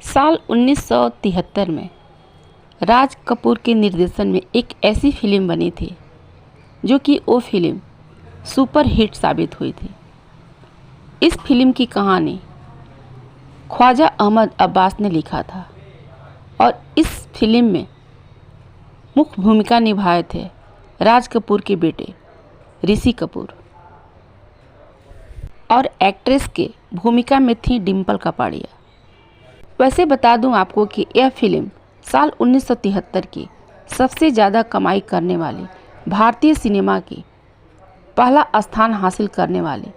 साल 1973 में राज कपूर के निर्देशन में एक ऐसी फिल्म बनी थी जो कि वो फिल्म सुपर हिट साबित हुई थी। इस फिल्म की कहानी ख्वाजा अहमद अब्बास ने लिखा था और इस फिल्म में मुख्य भूमिका निभाए थे राज कपूर के बेटे ऋषि कपूर और एक्ट्रेस के भूमिका में थी डिम्पल कपाड़िया। वैसे बता दूं आपको कि यह फिल्म साल 1973 की सबसे ज़्यादा कमाई करने वाली भारतीय सिनेमा की पहला स्थान हासिल करने वाली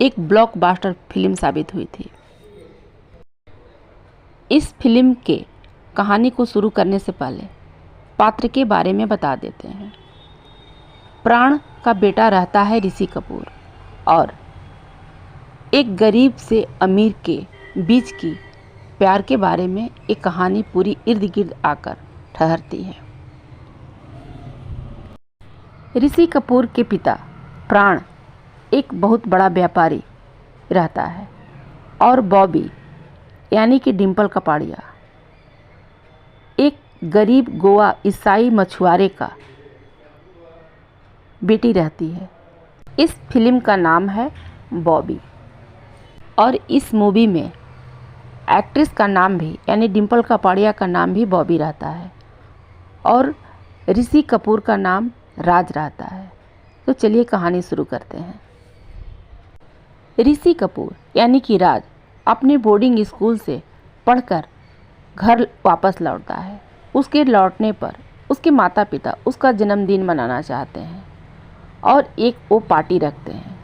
एक ब्लॉकबस्टर फिल्म साबित हुई थी। इस फिल्म के कहानी को शुरू करने से पहले पात्र के बारे में बता देते हैं। प्राण का बेटा रहता है ऋषि कपूर और एक गरीब से अमीर के बीच की प्यार के बारे में एक कहानी पूरी इर्द गिर्द आकर ठहरती है। ऋषि कपूर के पिता प्राण एक बहुत बड़ा व्यापारी रहता है और बॉबी यानी कि डिम्पल कपाड़िया एक गरीब गोवा ईसाई मछुआरे का बेटी रहती है। इस फिल्म का नाम है बॉबी और इस मूवी में एक्ट्रेस का नाम भी यानी डिम्पल कपाड़िया का नाम भी बॉबी रहता है और ऋषि कपूर का नाम राज रहता है। तो चलिए कहानी शुरू करते हैं। ऋषि कपूर यानी कि राज अपने बोर्डिंग स्कूल से पढ़कर घर वापस लौटता है। उसके लौटने पर उसके माता पिता उसका जन्मदिन मनाना चाहते हैं और एक वो पार्टी रखते हैं।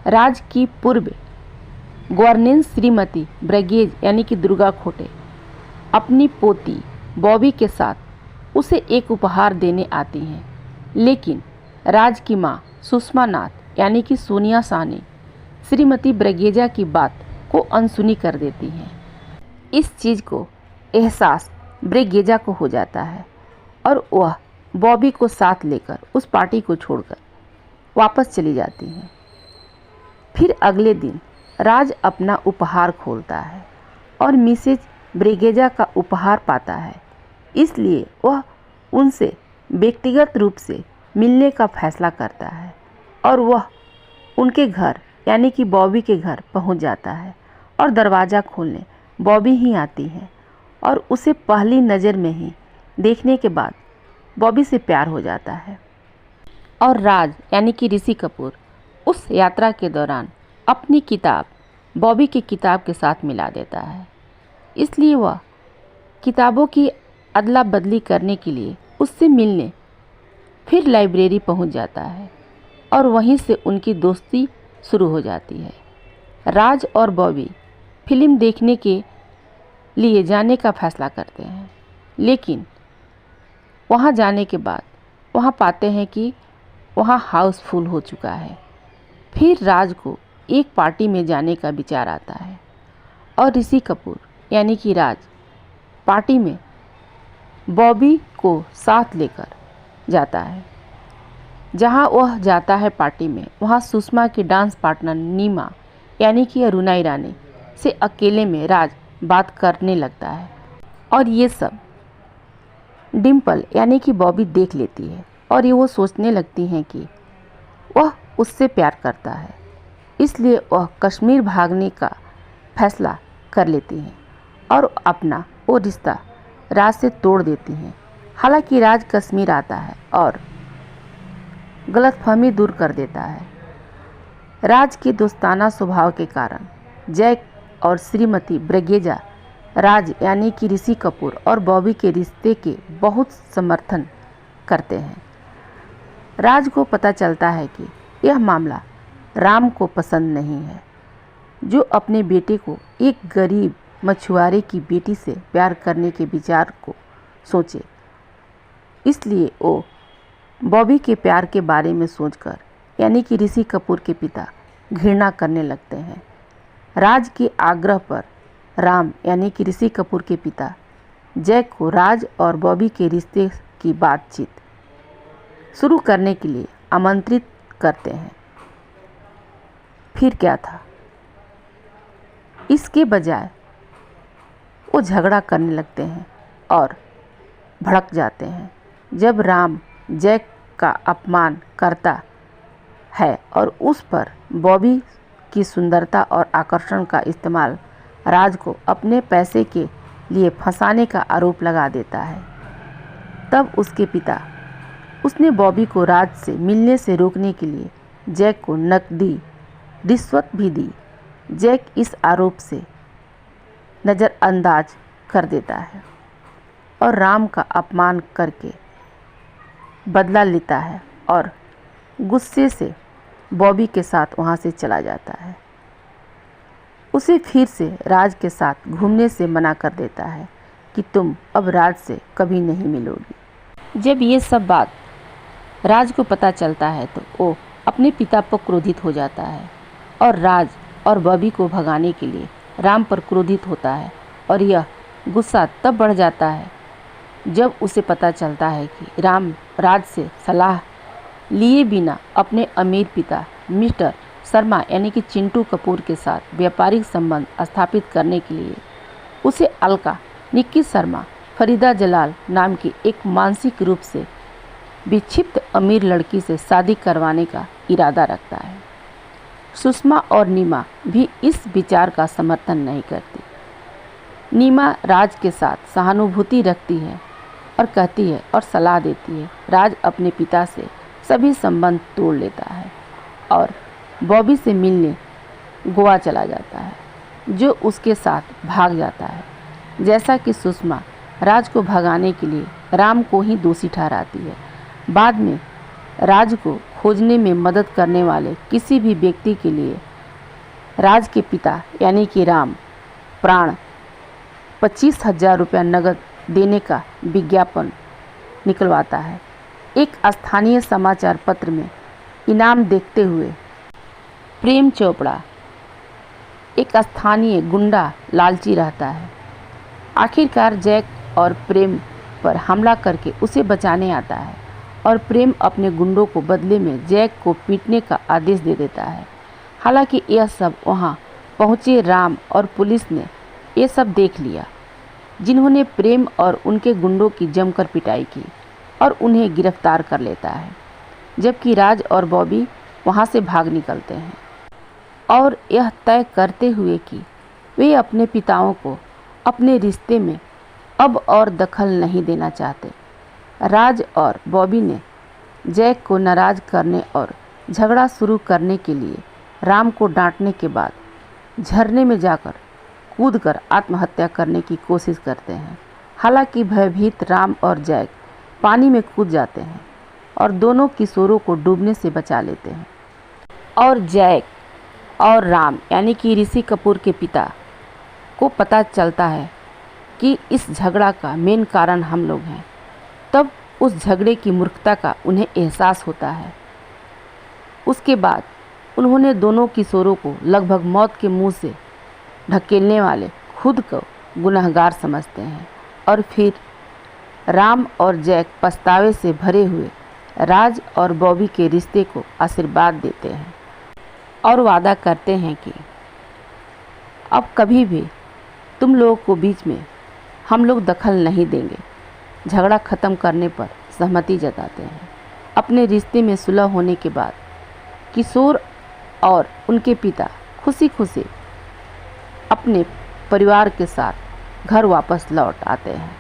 राज की पूर्व गवर्नेंस श्रीमती ब्रगेज यानी कि दुर्गा खोटे अपनी पोती बॉबी के साथ उसे एक उपहार देने आती हैं, लेकिन राज की माँ सुषमा नाथ यानी कि सोनिया साहनी श्रीमती ब्रगेजा की बात को अनसुनी कर देती हैं। इस चीज़ को एहसास ब्रगेजा को हो जाता है और वह बॉबी को साथ लेकर उस पार्टी को छोड़कर वापस चली जाती हैं। फिर अगले दिन राज अपना उपहार खोलता है और मिसेज ब्रगेजा का उपहार पाता है, इसलिए वह उनसे व्यक्तिगत रूप से मिलने का फैसला करता है और वह उनके घर यानी कि बॉबी के घर पहुंच जाता है और दरवाज़ा खोलने बॉबी ही आती है और उसे पहली नज़र में ही देखने के बाद बॉबी से प्यार हो जाता है और राज यानी कि ऋषि कपूर उस यात्रा के दौरान अपनी किताब बॉबी की किताब के साथ मिला देता है। इसलिए वह किताबों की अदला बदली करने के लिए उससे मिलने फिर लाइब्रेरी पहुंच जाता है और वहीं से उनकी दोस्ती शुरू हो जाती है। राज और बॉबी फिल्म देखने के लिए जाने का फैसला करते हैं, लेकिन वहां जाने के बाद वहां पाते हैं कि वहां हाउसफुल हो चुका है। फिर राज को एक पार्टी में जाने का विचार आता है और ऋषि कपूर यानी कि राज पार्टी में बॉबी को साथ लेकर जाता है। जहां वह जाता है पार्टी में वहां सुषमा की डांस पार्टनर नीमा यानी कि अरुणा ईरानी से अकेले में राज बात करने लगता है और ये सब डिम्पल यानी कि बॉबी देख लेती है और ये वो सोचने लगती हैं कि वह उससे प्यार करता है, इसलिए वह कश्मीर भागने का फैसला कर लेती हैं और अपना वो रिश्ता राज से तोड़ देती हैं। हालांकि राज कश्मीर आता है और गलतफहमी दूर कर देता है। राज के दोस्ताना स्वभाव के कारण जैक और श्रीमती ब्रगेजा राज यानी कि ऋषि कपूर और बॉबी के रिश्ते के बहुत समर्थन करते हैं। राज को पता चलता है कि यह मामला राम को पसंद नहीं है, जो अपने बेटे को एक गरीब मछुआरे की बेटी से प्यार करने के विचार को सोचे। इसलिए वो बॉबी के प्यार के बारे में सोचकर यानी कि ऋषि कपूर के पिता घृणा करने लगते हैं। राज के आग्रह पर राम यानी कि ऋषि कपूर के पिता जैक को राज और बॉबी के रिश्ते की बातचीत शुरू करने के लिए आमंत्रित करते हैं। फिर क्या था, इसके बजाय वो झगड़ा करने लगते हैं और भड़क जाते हैं। जब राम जैक का अपमान करता है और उस पर बॉबी की सुंदरता और आकर्षण का इस्तेमाल राज को अपने पैसे के लिए फंसाने का आरोप लगा देता है, तब उसके पिता उसने बॉबी को राज से मिलने से रोकने के लिए जैक को नकदी रिश्वत भी दी। जैक इस आरोप से नज़रअंदाज कर देता है और राम का अपमान करके बदला लेता है और गुस्से से बॉबी के साथ वहाँ से चला जाता है। उसे फिर से राज के साथ घूमने से मना कर देता है कि तुम अब राज से कभी नहीं मिलोगी। जब ये सब बात राज को पता चलता है तो वो अपने पिता पर क्रोधित हो जाता है और राज और बॉबी को भगाने के लिए राम पर क्रोधित होता है। और यह गुस्सा तब बढ़ जाता है जब उसे पता चलता है कि राम राज से सलाह लिए बिना अपने अमीर पिता मिस्टर शर्मा यानी कि चिंटू कपूर के साथ व्यापारिक संबंध स्थापित करने के लिए उसे अलका निक्की शर्मा फरीदा जलाल नाम की एक मानसिक रूप से विक्षिप्त अमीर लड़की से शादी करवाने का इरादा रखता है। सुषमा और नीमा भी इस विचार का समर्थन नहीं करती। नीमा राज के साथ सहानुभूति रखती है और कहती है और सलाह देती है। राज अपने पिता से सभी संबंध तोड़ लेता है और बॉबी से मिलने गोवा चला जाता है, जो उसके साथ भाग जाता है। जैसा कि सुषमा राज को भगाने के लिए राम को ही दोषी ठहराती है, बाद में राज को खोजने में मदद करने वाले किसी भी व्यक्ति के लिए राज के पिता यानी कि राम प्राण 25,000 रुपया नकद देने का विज्ञापन निकलवाता है। एक स्थानीय समाचार पत्र में इनाम देखते हुए प्रेम चोपड़ा एक स्थानीय गुंडा लालची रहता है। आखिरकार जैक और प्रेम पर हमला करके उसे बचाने आता है और प्रेम अपने गुंडों को बदले में जैक को पीटने का आदेश दे देता है। हालांकि यह सब वहां पहुंचे राम और पुलिस ने ये सब देख लिया, जिन्होंने प्रेम और उनके गुंडों की जमकर पिटाई की और उन्हें गिरफ्तार कर लेता है, जबकि राज और बॉबी वहां से भाग निकलते हैं और यह तय करते हुए कि वे अपने पिताओं को अपने रिश्ते में अब और दखल नहीं देना चाहते। राज और बॉबी ने जैक को नाराज करने और झगड़ा शुरू करने के लिए राम को डांटने के बाद झरने में जाकर कूदकर आत्महत्या करने की कोशिश करते हैं। हालांकि भयभीत राम और जैक पानी में कूद जाते हैं और दोनों किशोरों को डूबने से बचा लेते हैं। और जैक और राम यानी कि ऋषि कपूर के पिता को पता चलता है कि इस झगड़ा का मेन कारण हम लोग हैं। तब उस झगड़े की मूर्खता का उन्हें एहसास होता है। उसके बाद उन्होंने दोनों किशोरों को लगभग मौत के मुंह से ढकेलने वाले खुद को गुनहगार समझते हैं और फिर राम और जैक पछतावे से भरे हुए राज और बॉबी के रिश्ते को आशीर्वाद देते हैं और वादा करते हैं कि अब कभी भी तुम लोगों को बीच में हम लोग दखल नहीं देंगे। झगड़ा ख़त्म करने पर सहमति जताते हैं। अपने रिश्ते में सुलह होने के बाद किशोर और उनके पिता खुशी खुशी अपने परिवार के साथ घर वापस लौट आते हैं।